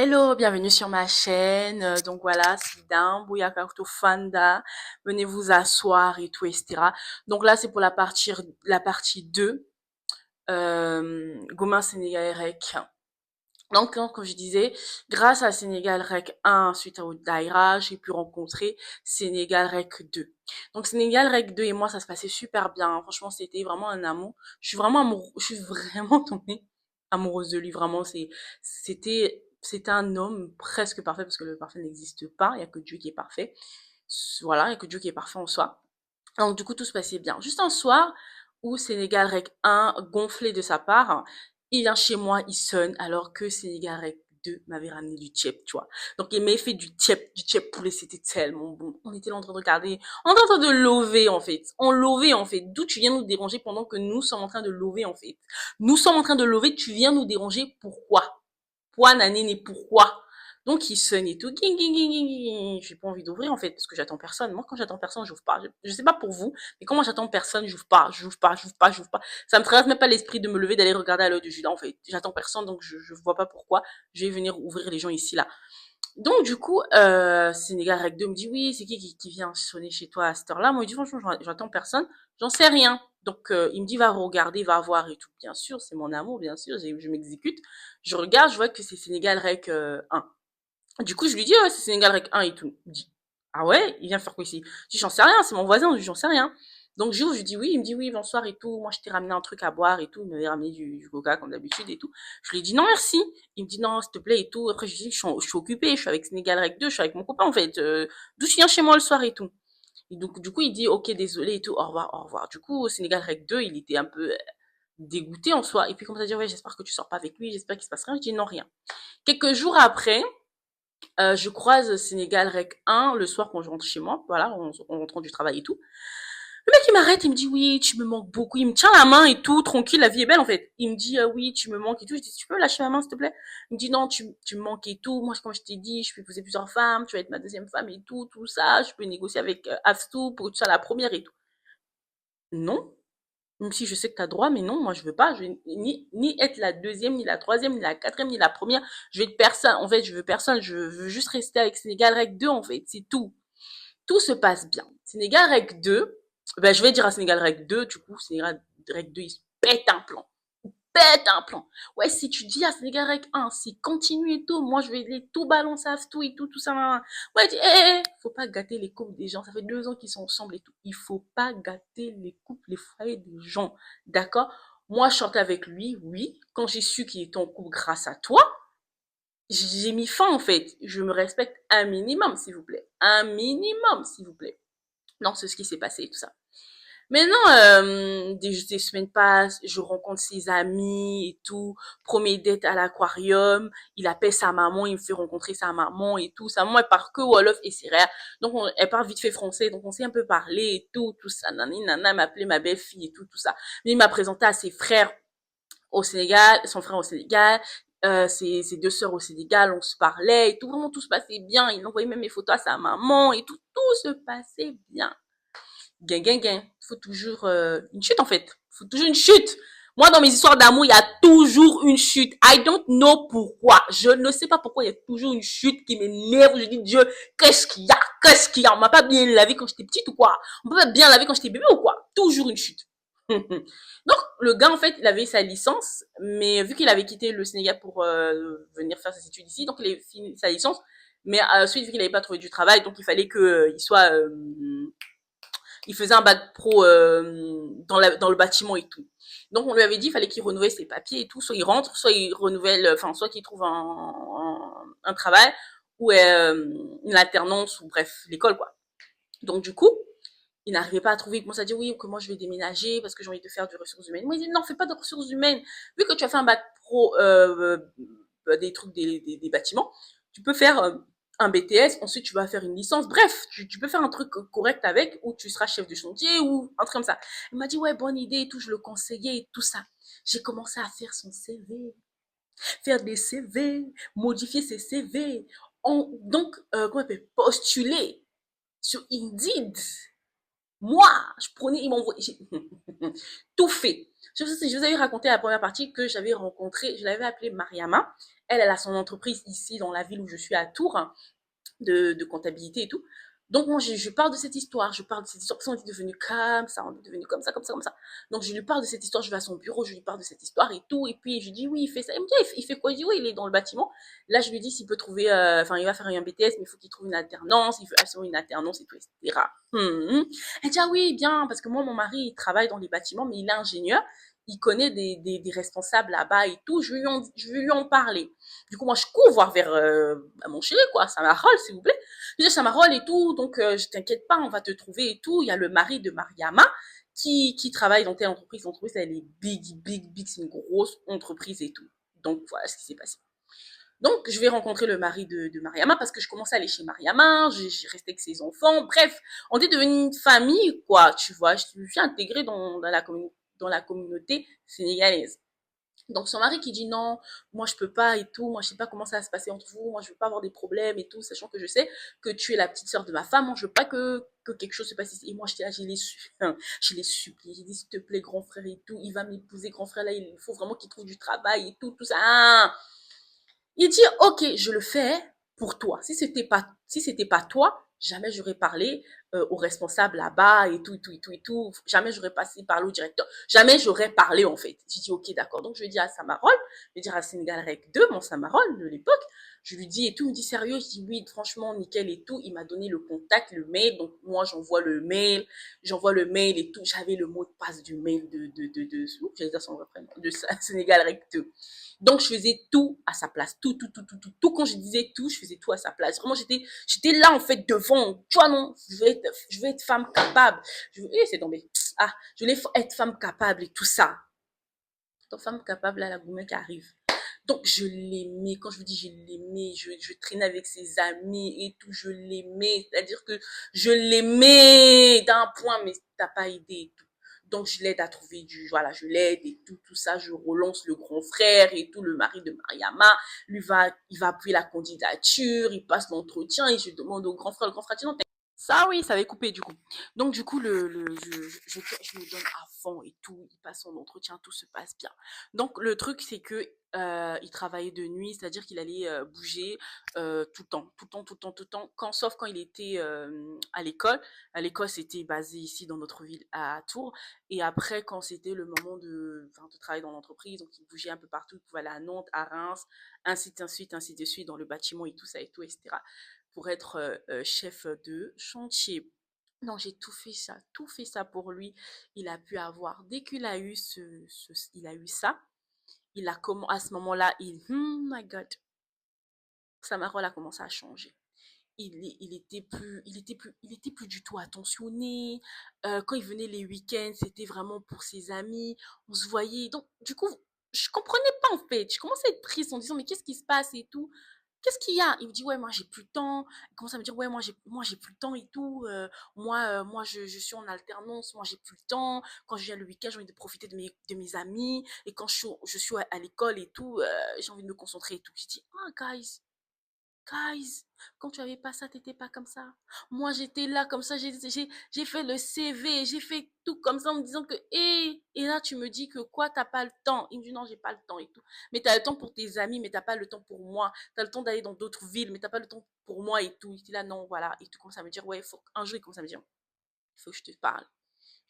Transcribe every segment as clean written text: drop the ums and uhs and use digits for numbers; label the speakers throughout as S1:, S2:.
S1: Hello, bienvenue sur ma chaîne. Donc voilà, Sidam, Bouyakakuto Fanda. Venez vous asseoir et tout, etc. Donc là, c'est pour la partie 2. Gomin Sénégal Rec. Donc, comme je disais, grâce à Sénégal Rec 1, suite à Daïra, j'ai pu rencontrer Sénégal Rec 2. Donc, Sénégal Rec 2 et moi, ça se passait super bien. Franchement, c'était vraiment un amour. Je suis vraiment tombée amoureuse de lui. Vraiment, c'était un homme presque parfait parce que le parfait n'existe pas. Il y a que Dieu qui est parfait. Voilà, il y a que Dieu qui est parfait en soi. Donc, du coup, tout se passait bien. Juste un soir où Sénégal Rec 1, gonflé de sa part, il vient chez moi, il sonne, alors que Sénégal Rec 2 m'avait ramené du tchèp, tu vois. Donc, il m'avait fait du tchèp poulet, c'était tellement bon. On était là en train de regarder, on était en train de lover, en fait. On lovait, en fait. D'où tu viens nous déranger pendant que nous sommes en train de lover, en fait. Nous sommes en train de lover, tu viens nous déranger, pourquoi? Pourquoi, nanine, pourquoi? Donc, il sonne et tout. Ging, ging, ging, ging, ging. J'ai pas envie d'ouvrir, en fait, parce que j'attends personne. Moi, quand j'attends personne, j'ouvre pas. Je sais pas pour vous, mais quand moi j'attends personne, j'ouvre pas, j'ouvre pas, j'ouvre pas, j'ouvre pas. Ça me traverse même pas l'esprit de me lever, d'aller regarder à l'heure du Judas, en fait. J'attends personne, donc je vois pas pourquoi je vais venir ouvrir les gens ici, là. Donc, du coup, Sénégal Rec 2 me dit, oui, c'est qui vient sonner chez toi à cette heure-là? Moi, je dis, franchement, j'attends personne. J'en sais rien. Donc, il me dit, va regarder, va voir et tout. Bien sûr, c'est mon amour, bien sûr, je m'exécute. Je regarde, je vois que c'est Sénégal Rec 1. Du coup, je lui dis, ouais, c'est Sénégal Rec 1 et tout. Il me dit, ah ouais, il vient faire quoi ici? Je dis, j'en sais rien, c'est mon voisin, je dis, j'en sais rien. Donc, je lui dis oui, il me dit oui, bonsoir et tout. Moi, je t'ai ramené un truc à boire et tout. Il m'avait ramené du coca comme d'habitude et tout. Je lui ai dit non, merci. Il me dit non, s'il te plaît et tout. Après, je lui dis, je suis occupée, je suis avec Sénégal Rec 2, je suis avec mon copain en fait. D'où tu viens chez moi le soir et tout. Et donc, du coup, il dit ok, désolé et tout, au revoir, au revoir. Du coup, Sénégal Rec 2, il était un peu dégoûté en soi. Et puis, comme ça dit, ouais, j'espère que tu sors pas avec lui, j'espère qu'il se passe rien. Je dis non, rien. Quelques jours après, je croise Sénégal Rec 1 le soir quand je rentre chez moi, voilà, on rentre du travail et tout. Le mec, il m'arrête, il me dit, oui, tu me manques beaucoup. Il me tient la main et tout, tranquille, la vie est belle, en fait. Il me dit, oui, tu me manques et tout. Je dis, tu peux lâcher ma main, s'il te plaît? Il me dit, non, tu me manques et tout. Moi, comme je t'ai dit, je peux épouser plusieurs femmes, tu vas être ma deuxième femme et tout, tout ça. Je peux négocier avec Afstou pour que tu sois la première et tout. Non. Même si je sais que tu as droit, mais non, moi, je veux pas. Je veux ni être la deuxième, ni la troisième, ni la quatrième, ni la première. Je veux être personne. En fait, je veux personne. Je veux juste rester avec Sénégal Rec 2, en fait. C'est tout. Tout se passe bien. Sénégal Rec 2, ben, je vais dire à Sénégal Rec 2, du coup, Sénégal Rec 2, il se pète un plan. Pète un plan. Ouais, si tu dis à Sénégal Rec 1, si continue et tout, moi, je vais les tout balancer à tout et tout, tout ça. Ouais, dis, faut pas gâter les couples des gens. Ça fait 2 ans qu'ils sont ensemble et tout. Il faut pas gâter les couples, les foyers des gens. D'accord? Moi, je sortais avec lui, oui. Quand j'ai su qu'il était en couple grâce à toi, j'ai mis fin, en fait. Je me respecte un minimum, s'il vous plaît. Un minimum, s'il vous plaît. Non, c'est ce qui s'est passé et tout ça. Maintenant, des semaines passent, je rencontre ses amis et tout. Premier date à l'aquarium, il appelle sa maman, il me fait rencontrer sa maman et tout. Sa maman, elle parle que Wolof et c'est rare. Donc, elle parle vite fait français, donc on s'est un peu parlé et tout, tout ça. Nani, nana, elle m'a appelé ma belle-fille et tout, tout ça. Mais il m'a présenté à ses frères au Sénégal, son frère au Sénégal, ses deux sœurs au Sénégal, on se parlait et tout. Vraiment, tout se passait bien. Il envoyait même mes photos à sa maman et tout. Tout se passait bien. Gain, gain, gain. Il faut toujours une chute, en fait. Il faut toujours une chute. Moi, dans mes histoires d'amour, il y a toujours une chute. I don't know pourquoi. Je ne sais pas pourquoi il y a toujours une chute qui m'énerve. Je dis, Dieu, qu'est-ce qu'il y a? Qu'est-ce qu'il y a? On m'a pas bien lavé quand j'étais petite ou quoi? On m'a pas bien lavé quand j'étais bébé ou quoi? Toujours une chute. Donc, le gars, en fait, il avait sa licence, mais vu qu'il avait quitté le Sénégal pour venir faire ses études ici, donc il avait fini sa licence, mais ensuite, vu qu'il n'avait pas trouvé du travail, donc il fallait qu'il soit il faisait un bac pro dans le bâtiment et tout. Donc on lui avait dit qu'il fallait qu'il renouvelle ses papiers et tout, soit il rentre, soit il renouvelle, enfin soit qu'il trouve un travail ou une alternance ou bref l'école quoi. Donc du coup il n'arrivait pas à trouver, il commence à dire oui comment je vais déménager parce que j'ai envie de faire du ressources humaines. Moi il dit non fais pas de ressources humaines vu que tu as fait un bac pro des trucs des bâtiments, tu peux faire un BTS, ensuite tu vas faire une licence. Bref, tu peux faire un truc correct avec, ou tu seras chef de chantier, ou un truc comme ça. Il m'a dit, ouais, bonne idée et tout, je le conseillais et tout ça. J'ai commencé à faire son CV, faire des CV, modifier ses CV. Donc, comment on appelle, postuler sur Indeed. Moi, je prenais, ils m'envoyaient, j'ai tout fait. Je vous avais raconté la première partie que j'avais rencontré, je l'avais appelée Mariama. Elle a son entreprise ici dans la ville où je suis à Tours, hein, de comptabilité et tout. Donc moi, je parle de cette histoire, je parle de cette histoire, parce qu'on est devenu comme ça, on est devenu comme ça, comme ça, comme ça. Donc je lui parle de cette histoire, je vais à son bureau, je lui parle de cette histoire et tout, et puis je lui dis oui, il fait ça. Il me dit, il fait quoi? Je dis oui, il est dans le bâtiment. Là, je lui dis s'il peut trouver, enfin, il va faire un BTS, mais il faut qu'il trouve une alternance, il veut absolument une alternance et tout, etc. Elle dit ah oui, bien, parce que moi, mon mari, il travaille dans les bâtiments, mais il est ingénieur, il connaît des responsables là-bas et tout, je vais lui en parler. Du coup, moi, je cours voir vers mon chéri, quoi, ça m'arrole, s'il vous plaît. Je dis, ça m'arrole et tout, donc je t'inquiète pas, on va te trouver et tout. Il y a le mari de Mariama qui travaille dans telle entreprise. L'entreprise, elle est big, big, big, c'est une grosse entreprise et tout. Donc, voilà ce qui s'est passé. Donc, je vais rencontrer le mari de Mariama parce que je commençais à aller chez Mariama, j'ai resté avec ses enfants. Bref, on est devenu une famille, quoi, tu vois. Je suis intégrée dans la communauté sénégalaise. Donc son mari qui dit non, moi je peux pas et tout, moi je sais pas comment ça va se passer entre vous, moi je veux pas avoir des problèmes et tout, sachant que je sais que tu es la petite sœur de ma femme, moi je veux pas que quelque chose se passe ici. Et moi j'étais là, je l'ai supplié, j'ai dit s'il te plaît grand frère et tout, il va m'épouser grand frère là, il faut vraiment qu'il trouve du travail et tout, tout ça. Ah, il dit, ok, je le fais pour toi. Si c'était pas toi, jamais j'aurais parlé au responsable là-bas et tout, et tout, et tout, et tout. Jamais j'aurais passé par le directeur. Jamais j'aurais parlé, en fait. J'ai dit, ok, d'accord. Donc, je lui dis à Samarol, je lui dis à Sénégal Rec 2, mon Samarol de l'époque, je lui dis et tout, il me dit sérieux, je dis oui, franchement, nickel et tout. Il m'a donné le contact, le mail. Donc, moi, j'envoie le mail et tout. J'avais le mot de passe du mail j'allais dire son vrai prénom, de Sénégal Rec 2. Donc, je faisais tout à sa place. Tout, tout, tout, tout, tout, tout. Quand je disais tout, je faisais tout à sa place. Vraiment, j'étais là, en fait, devant. Tu vois, non, je vais être femme capable. C'est tombé. Ah, je voulais être femme capable et tout ça. Donc, femme capable, là, la gourmet qui arrive. Donc, je l'aimais. Quand je vous dis je l'aimais, je traînais avec ses amis et tout, je l'aimais. C'est-à-dire que je l'aimais d'un point, mais t'as pas idée et tout. Donc, je l'aide à trouver voilà, je l'aide et tout, tout ça. Je relance le grand frère et tout, le mari de Mariama. Il va appuyer la candidature, il passe l'entretien et je demande au grand frère, dit non, ça, oui, ça avait coupé du coup. Donc, du coup, je me donne à fond et tout. Il passe son entretien, tout se passe bien. Donc, le truc, c'est que il travaillait de nuit, c'est-à-dire qu'il allait bouger tout le temps, tout le temps, tout le temps, tout le temps. Sauf quand il était à l'école. À l'école, c'était basé ici dans notre ville à Tours. Et après, quand c'était le moment de travailler dans l'entreprise, donc il bougeait un peu partout. Il pouvait aller à Nantes, à Reims, ainsi de suite, dans le bâtiment et tout ça et tout, etc. Pour être chef de chantier. Donc j'ai tout fait ça pour lui. Il a pu avoir, dès qu'il a eu il a eu ça, il a comment à ce moment-là, my God, sa marole a commencé à changer. Il était plus du tout attentionné. Quand il venait les week-ends, c'était vraiment pour ses amis. On se voyait. Donc, du coup, je comprenais pas en fait. Je commençais à être triste en disant, mais qu'est-ce qui se passe et tout? Qu'est-ce qu'il y a? Il me dit, ouais, moi, j'ai plus le temps. Il commence à me dire, ouais, moi, j'ai plus le temps et tout. Moi, je suis en alternance. Moi, j'ai plus le temps. Quand je viens le week-end, j'ai envie de profiter de mes amis. Et quand je suis à l'école et tout, j'ai envie de me concentrer et tout. J'ai dit, ah, guys, quand tu avais pas ça, t'étais pas comme ça. Moi, j'étais là comme ça, j'ai fait le CV, j'ai fait tout comme ça en me disant que, et là, tu me dis que quoi, t'as pas le temps. Il me dit non, j'ai pas le temps et tout. Mais t'as le temps pour tes amis, mais t'as pas le temps pour moi. T'as le temps d'aller dans d'autres villes, mais t'as pas le temps pour moi et tout. Il dit là, non, voilà. Et tout commence à me dire, ouais, un jour, il commence à me dire, il faut que je te parle.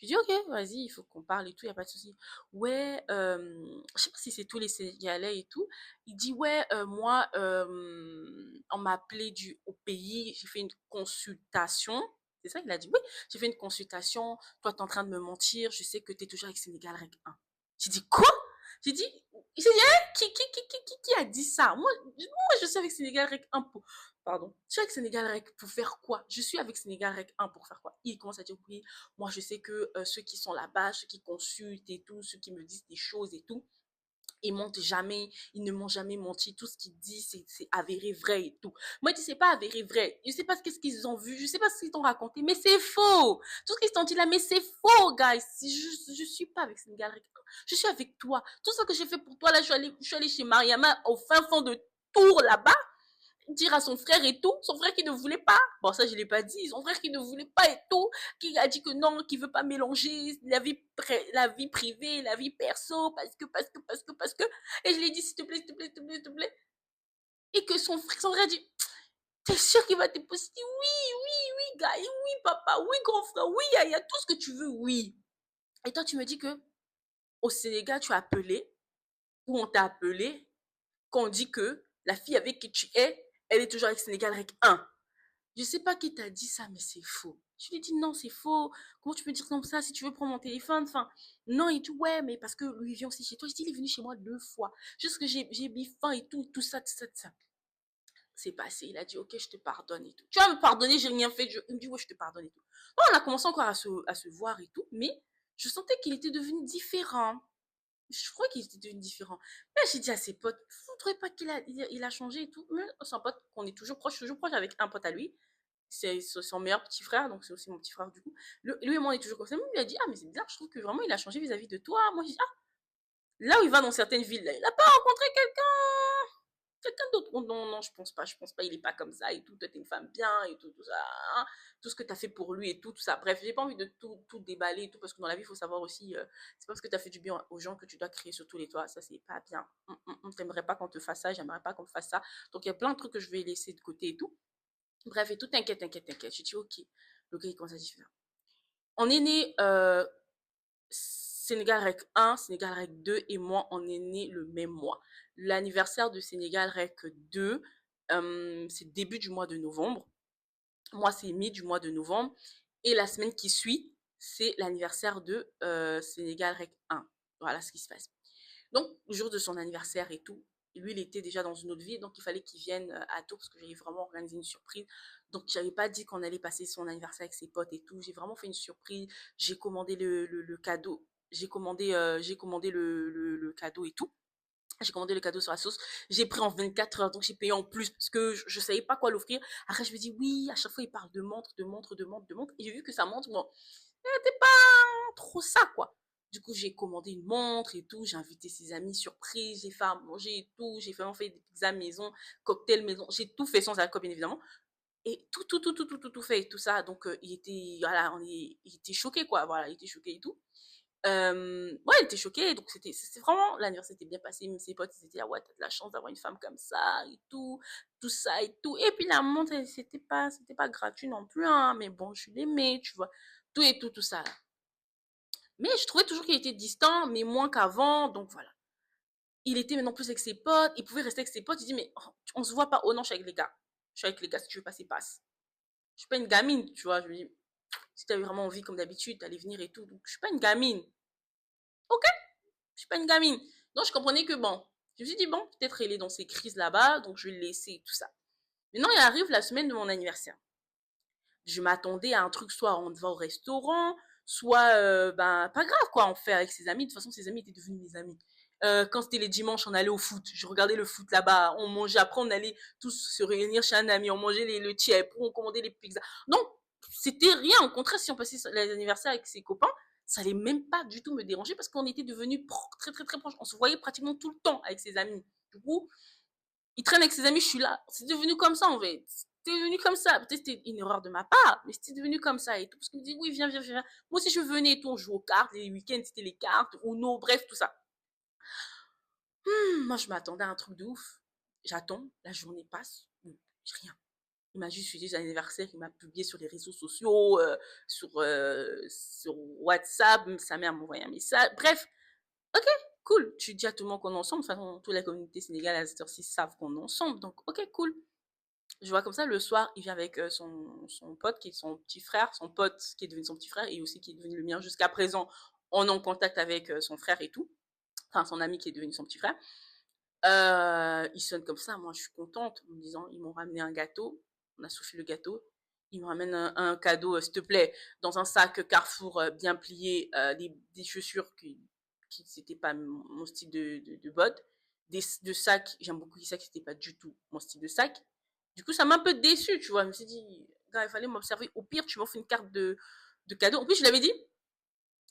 S1: Je dis, ok, vas-y, il faut qu'on parle et tout, il n'y a pas de souci. Ouais, je sais pas si c'est tous les Sénégalais et tout. Il dit, ouais, moi, on m'a appelé au pays, j'ai fait une consultation. C'est ça, il a dit, oui, j'ai fait une consultation. Toi, tu es en train de me mentir. Je sais que tu es toujours avec Sénégal Rec 1. J'ai dit, quoi? J'ai dit, hein, qui a dit ça? Moi, je suis avec Sénégal Rec 1 pardon. Je suis avec Sénégal Rec pour faire quoi? Je suis avec Sénégal Rec 1 pour faire quoi? Il commence à dire, oui, moi, je sais que ceux qui sont là-bas, ceux qui consultent et tout, ceux qui me disent des choses et tout, ils mentent jamais, ils ne m'ont jamais menti. Tout ce qu'ils disent, c'est avéré vrai et tout. Moi, je dis, c'est pas avéré vrai. Je sais pas ce qu'ils ont vu, je sais pas ce qu'ils t'ont raconté, mais c'est faux. Tout ce qu'ils t'ont dit là, mais c'est faux, guys. Je suis pas avec Sénégal Rec. Je suis avec toi. Tout ce que j'ai fait pour toi, là, je suis allée chez Mariama au fin fond de Tours, là-bas. dire à son frère et tout, son frère qui ne voulait pas. Bon, ça, je l'ai pas dit. Son frère qui ne voulait pas et tout, qui a dit que non, qui veut pas mélanger la vie privée, la vie perso, parce que. Et je lui ai dit, s'il te plaît, s'il te plaît, s'il te plaît, s'il te plaît. Et que son frère a dit, t'es sûr qu'il va t'épouser? Oui, oui, oui, gars, oui, papa, oui, grand frère, oui, il y a tout ce que tu veux, oui. Et toi, tu me dis que au Sénégal, tu as appelé, ou on t'a appelé, qu'on dit que la fille avec qui tu es, elle est toujours avec Sénégal Rec 1. Je sais pas qui t'a dit ça, mais c'est faux. Je lui ai dit non, c'est faux. Comment tu peux dire comme ça si tu veux prendre mon téléphone? Enfin, non, et tout, ouais, mais parce que lui il vient aussi chez toi. Je dis, il est venu chez moi 2 fois. Juste que j'ai mis fin et tout, tout ça, tout ça, tout ça. C'est passé. Il a dit, ok, je te pardonne et tout. Tu vas me pardonner, j'ai rien fait. Il me dit, ouais, je te pardonne et tout. Bon, on a commencé encore à se voir et tout, mais je sentais qu'il était devenu différent. Je crois qu'il était devenu différent. Mais j'ai dit à ses potes, vous ne trouvez pas il a changé et tout? Mais c'est un pote qu'on est toujours proche avec un pote à lui. C'est son meilleur petit frère, donc c'est aussi mon petit frère du coup. Lui et moi, on est toujours comme ça. Même lui a dit, ah, mais c'est bizarre, je trouve que vraiment il a changé vis-à-vis de toi. Moi, j'ai dit, ah, là où il va dans certaines villes, là, il n'a pas rencontré quelqu'un d'autre. Oh, non, non, je pense pas, il est pas comme ça et tout. Toi, t'es une femme bien et tout, tout ça. Hein. Tout ce que t'as fait pour lui et tout, tout ça. Bref, j'ai pas envie de tout déballer et tout, parce que dans la vie, il faut savoir aussi, c'est pas parce que t'as fait du bien aux gens que tu dois crier sur tous les toits. Ça, c'est pas bien. T'aimerais pas qu'on te fasse ça, j'aimerais pas qu'on me fasse ça. Donc, il y a plein de trucs que je vais laisser de côté et tout. Bref, et tout, t'inquiète, t'inquiète, t'inquiète. J'ai dit, ok. Le gars, il commence à dire, on est né, Sénégal Rec 1, Sénégal Rec 2 et moi, on est né le même mois. L'anniversaire de Sénégal Rec 2, c'est début du mois de novembre. Moi, c'est mi du mois de novembre. Et la semaine qui suit, c'est l'anniversaire de Sénégal Rec 1. Voilà ce qui se passe. Donc, le jour de son anniversaire et tout, lui, il était déjà dans une autre ville, donc il fallait qu'il vienne à Tours parce que j'avais vraiment organisé une surprise. Donc, j'avais pas dit qu'on allait passer son anniversaire avec ses potes et tout. J'ai vraiment fait une surprise. J'ai commandé le cadeau. J'ai commandé le cadeau et tout. J'ai commandé le cadeau sur la sauce. J'ai pris en 24 heures, donc j'ai payé en plus parce que je savais pas quoi l'offrir. Après, je me dis oui, à chaque fois, il parle de montre, de montre, de montre, de montre. Et j'ai vu que sa montre, bon, elle était pas trop ça, quoi. Du coup, j'ai commandé une montre et tout. J'ai invité ses amis surprise. J'ai fait à manger et tout. J'ai vraiment fait des pizzas maison, cocktail maison. J'ai tout fait sans alcool, bien évidemment. Et tout fait et tout ça. Donc, il était, voilà, il était choqué, quoi. Voilà, il était choqué et tout. Ouais, il était choqué. Donc, c'était vraiment, l'anniversaire était bien passé. Même ses potes, ils étaient là, ouais, t'as de la chance d'avoir une femme comme ça et tout ça et tout. Et puis, la montre, c'était pas gratuit non plus, hein. Mais bon, je l'aimais, tu vois. Tout et tout ça, là. Mais je trouvais toujours qu'il était distant, mais moins qu'avant. Donc, voilà. Il était maintenant plus avec ses potes. Il pouvait rester avec ses potes. Il dit, mais oh, on se voit pas. Oh non, je suis avec les gars. Je suis avec les gars. Si tu veux passer, passe. Je suis pas une gamine, tu vois. Je me dis, si t'avais vraiment envie, comme d'habitude, t'allais venir et tout. Donc, je suis pas une gamine. Ok? Je suis pas une gamine. Donc, je comprenais que bon. Je me suis dit, bon, peut-être il est dans ses crises là-bas. Donc, je vais le laisser et tout ça. Maintenant, il arrive la semaine de mon anniversaire. Je m'attendais à un truc, soit on va au restaurant, soit, ben, pas grave, quoi, on fait avec ses amis. De toute façon, ses amis étaient devenus mes amis. Quand c'était les dimanches, on allait au foot. Je regardais le foot là-bas. On mangeait. Après, on allait tous se réunir chez un ami. On mangeait le tiep, on commandait les pizzas. Donc, c'était rien. Au contraire, si on passait les anniversaires avec ses copains, ça allait même pas du tout me déranger parce qu'on était devenus très, très, très proches. On se voyait pratiquement tout le temps avec ses amis. Du coup, il traîne avec ses amis, je suis là. C'est devenu comme ça, en fait. C'était devenu comme ça. Peut-être c'était une erreur de ma part, mais c'était devenu comme ça et tout. Parce qu'il me dit, oui, viens, viens, viens. Moi aussi, je venais et tout. On jouait aux cartes. Les week-ends, c'était les cartes, Uno, bref, tout ça. Moi, je m'attendais à un truc de ouf. J'attends, la journée passe, rien. Il m'a juste fait des anniversaires, il m'a publié sur les réseaux sociaux, sur WhatsApp, sa mère m'a envoyé un message. Bref, ok, cool. Tu dis à tout le monde qu'on est ensemble. De toute façon, toute la communauté sénégalaise à cette heure-ci savent qu'on est ensemble. Donc, ok, cool. Je vois comme ça, le soir, il vient avec son pote, qui est son petit frère, son pote qui est devenu son petit frère, et aussi qui est devenu le mien jusqu'à présent. On est en contact avec son frère et tout. Enfin, son ami qui est devenu son petit frère. Il sonne comme ça, moi je suis contente, en me disant, ils m'ont ramené un gâteau, on a soufflé le gâteau, ils me ramènent un cadeau, s'il te plaît, dans un sac Carrefour bien plié, des chaussures qui c'était pas mon style de bottes, de sacs, j'aime beaucoup les sacs, c'était pas du tout mon style de sac. Du coup, ça m'a un peu déçu, tu vois, je me suis dit, gars, il fallait m'observer, au pire, tu m'offres une carte de cadeau. En plus, je l'avais dit,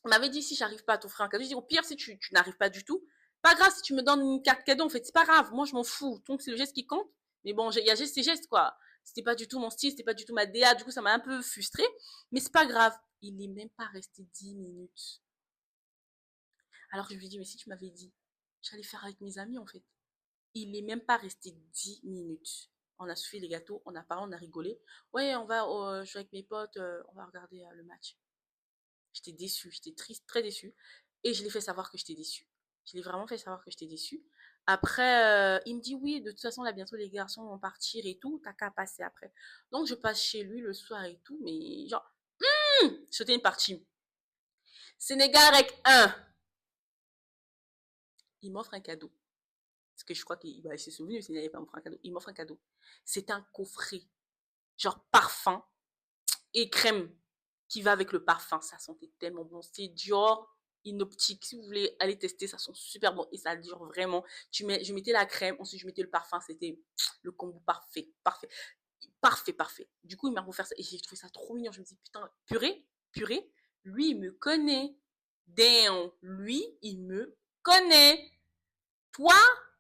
S1: on m'avait dit, si j'arrive pas à t'offrir un cadeau, je dis, au pire, si tu n'arrives pas du tout, pas grave si tu me donnes une carte cadeau, en fait, c'est pas grave, moi je m'en fous. Donc c'est le geste qui compte. Mais bon, il y a gestes et gestes, quoi. C'était pas du tout mon style, c'était pas du tout ma DA. Du coup, ça m'a un peu frustrée. Mais c'est pas grave. Il n'est même pas resté 10 minutes. Alors je lui dis, mais si tu m'avais dit, j'allais faire avec mes amis, en fait. Il n'est même pas resté 10 minutes. On a suivi les gâteaux, on a parlé, on a rigolé. Ouais, on va jouer avec mes potes, on va regarder le match. J'étais déçue, j'étais triste, très déçue. Et je l'ai fait savoir que j'étais déçue. Je l'ai vraiment fait savoir que j'étais déçue. Après, il me dit oui, de toute façon, là, bientôt, les garçons vont partir et tout. T'as qu'à passer après. Donc, je passe chez lui le soir et tout, mais genre, c'était une partie. Sénégal avec un. Il m'offre un cadeau. Parce que je crois qu'il s'est souvenu, s'il n'avait pas m'offrir un cadeau. Il m'offre un cadeau. C'est un coffret, genre parfum et crème qui va avec le parfum. Ça sentait tellement bon. C'est Dior Inoptique. Si vous voulez aller tester, ça sent super bon et ça dure vraiment. Je mettais la crème, ensuite je mettais le parfum. C'était le combo parfait, parfait, parfait, parfait. Du coup, il m'a offert ça et j'ai trouvé ça trop mignon. Je me dis putain, purée, purée. Lui, il me connaît. Damn, lui, il me connaît. Toi,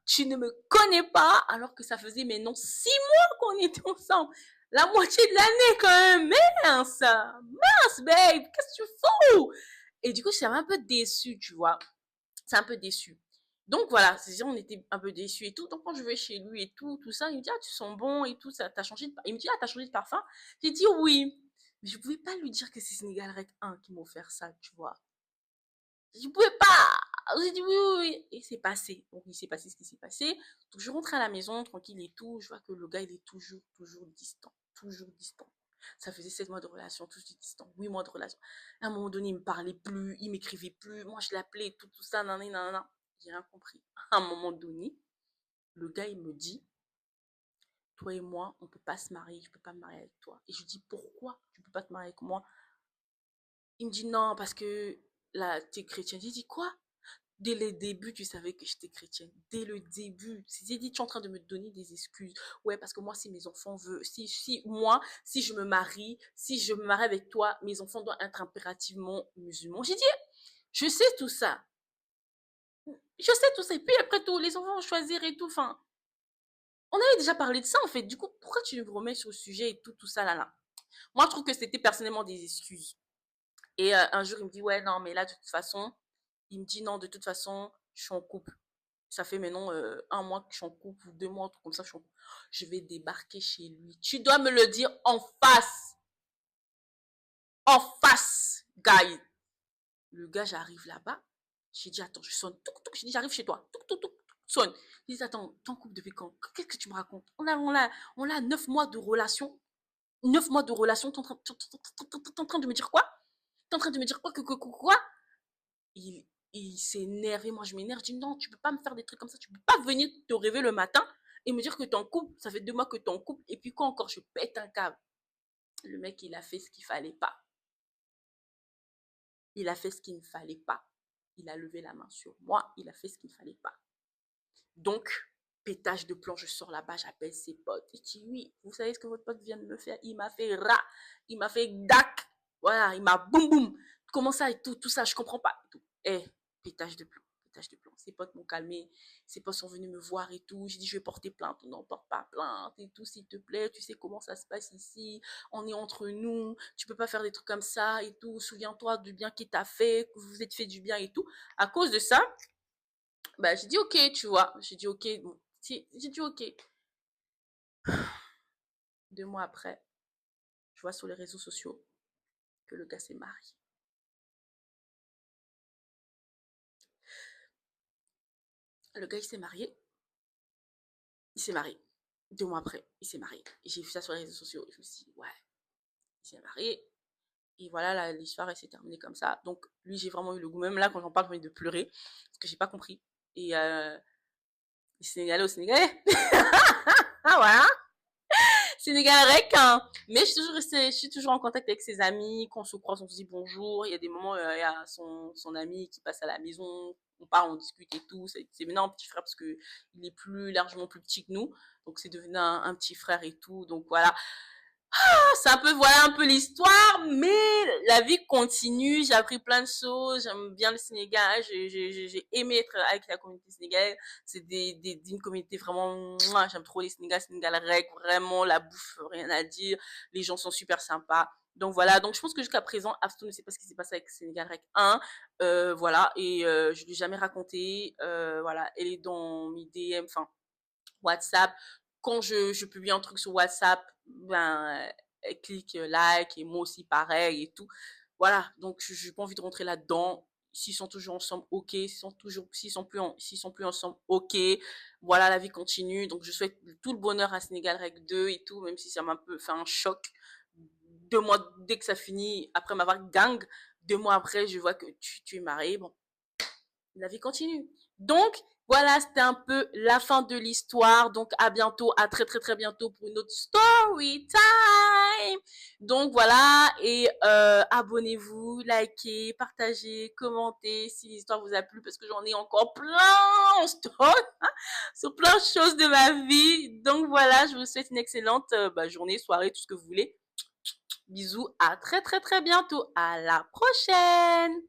S1: tu ne me connais pas alors que ça faisait maintenant 6 mois qu'on était ensemble. La moitié de l'année quand même. Mince, mince, babe, qu'est-ce que tu fous? Et du coup, je suis un peu déçue, tu vois. C'est un peu déçu. Donc voilà, c'est-à-dire on était un peu déçus et tout. Donc quand je vais chez lui et tout, tout ça, il me dit ah tu sens bon et tout, ça t'as changé de... Il me dit ah t'as changé de parfum. J'ai dit oui, mais je pouvais pas lui dire que c'est Sénégal Rec 1 qui m'a offert ça, tu vois. Je pouvais pas. J'ai dit oui, oui, oui. Et c'est passé. Donc, il s'est passé ce qui s'est passé. Donc, je rentre à la maison, tranquille et tout. Je vois que le gars, il est toujours, toujours distant. Toujours distant. Ça faisait 7 mois de relation, toujours distant. 8 mois de relation. À un moment donné, il me parlait plus, il m'écrivait plus. Moi, je l'appelais, tout, tout ça, nanana, nanana. J'ai rien compris. À un moment donné, le gars, il me dit, toi et moi, on peut pas se marier, je peux pas me marier avec toi. Et je lui dis, pourquoi tu peux pas te marier avec moi? Il me dit, non, parce que là, t'es chrétien. J'ai dit, quoi? Dès le début, tu savais que j'étais chrétienne. Dès le début. J'ai dit, tu es en train de me donner des excuses. Ouais, parce que moi, si mes enfants veulent, si je me marie avec toi, mes enfants doivent être impérativement musulmans. J'ai dit, je sais tout ça. Je sais tout ça. Et puis après tout, les enfants vont choisir et tout. Enfin, on avait déjà parlé de ça, en fait. Du coup, pourquoi tu me remets sur le sujet et tout, tout ça, là, là? Moi, je trouve que c'était personnellement des excuses. Et un jour, il me dit, ouais, non, mais là, de toute façon, il me dit, non, de toute façon, je suis en couple. Ça fait maintenant 1 mois que je suis en couple ou 2 mois, un truc comme ça, je suis en couple. Je vais débarquer chez lui. Tu dois me le dire en face. En face, guy. Le gars, j'arrive là-bas. J'ai dit, attends, je sonne. Touc, touc. J'ai dit, j'arrive chez toi. Touc, touc, touc. Sonne. J'ai dit, attends, t'es en couple depuis quand? Qu'est-ce que tu me racontes? On a 9 mois de relation. 9 mois de relation. T'es en train de me dire quoi? T'es en train de me dire quoi? Quoi? Il s'est énervé, moi je m'énerve, je dis non, tu peux pas me faire des trucs comme ça, tu peux pas venir te réveiller le matin et me dire que t'es en couple, ça fait 2 mois que t'es en couple, et puis quoi encore, je pète un câble. Le mec, il a fait ce qu'il fallait pas. Il a fait ce qu'il ne fallait pas. Il a levé la main sur moi, il a fait ce qu'il ne fallait pas. Donc, pétage de plomb, je sors là-bas, j'appelle ses potes. Et dis oui, vous savez ce que votre pote vient de me faire? Il m'a fait rat, il m'a fait dac, voilà, il m'a boum boum. Comment ça et tout, tout ça, je comprends pas. Eh, pétage de plomb, pétage de plomb. Ses potes m'ont calmé, ses potes sont venus me voir et tout. J'ai dit, je vais porter plainte. Non, porte pas plainte et tout, s'il te plaît. Tu sais comment ça se passe ici. On est entre nous. Tu peux pas faire des trucs comme ça et tout. Souviens-toi du bien qu'il t'a fait, que vous vous êtes fait du bien et tout. À cause de ça, bah, j'ai dit ok, tu vois. J'ai dit ok. Bon, j'ai dit ok. 2 mois après, je vois sur les réseaux sociaux que le gars s'est marié. Le gars, il s'est marié. Il s'est marié. 2 mois après, il s'est marié. Et j'ai vu ça sur les réseaux sociaux. Je me suis dit, ouais, il s'est marié. Et voilà, l'histoire, elle s'est terminée comme ça. Donc, lui, j'ai vraiment eu le goût. Même là, quand j'en parle, j'ai envie de pleurer. Parce que j'ai pas compris. Et les Sénégalais au Sénégalais. Ah, voilà. Sénégal rec, hein. Mais je suis toujours en contact avec ses amis. Quand on se croise, on se dit bonjour. Il y a des moments, il y a son ami qui passe à la maison. On parle, on discute et tout. C'est maintenant un petit frère parce que il est largement plus petit que nous. Donc, c'est devenu un petit frère et tout. Donc, voilà. C'est un peu, voilà un peu l'histoire, mais la vie continue. J'ai appris plein de choses. J'aime bien le Sénégal. J'ai aimé être avec la communauté sénégalaise. C'est d'une communauté vraiment, mouah, j'aime trop les Sénégal, Sénégal rec, vraiment, la bouffe, rien à dire. Les gens sont super sympas. Donc voilà, donc je pense que jusqu'à présent, Astou ne sait pas ce qui s'est passé avec Sénégal Rec 1. Voilà, et je lui ai jamais raconté. Voilà, elle est dans mes DM, enfin, WhatsApp. Quand je publie un truc sur WhatsApp, ben, elle clique like et moi aussi pareil et tout. Voilà, donc j'ai pas envie de rentrer là-dedans. S'ils sont toujours ensemble, ok. S'ils sont plus ensemble, ok. Voilà, la vie continue. Donc je souhaite tout le bonheur à Sénégal Rec 2 et tout, même si ça m'a un peu fait un choc. 2 mois dès que ça finit, après m'avoir gang, 2 mois après, je vois que tu es marié. Bon, la vie continue. Donc, voilà, c'était un peu la fin de l'histoire. Donc, à bientôt, à très très très bientôt pour une autre story time. Donc, voilà, et abonnez-vous, likez, partagez, commentez si l'histoire vous a plu, parce que j'en ai encore plein en stock sur plein de choses de ma vie. Donc, voilà, je vous souhaite une excellente journée, soirée, tout ce que vous voulez. Bisous, à très très très bientôt. À la prochaine.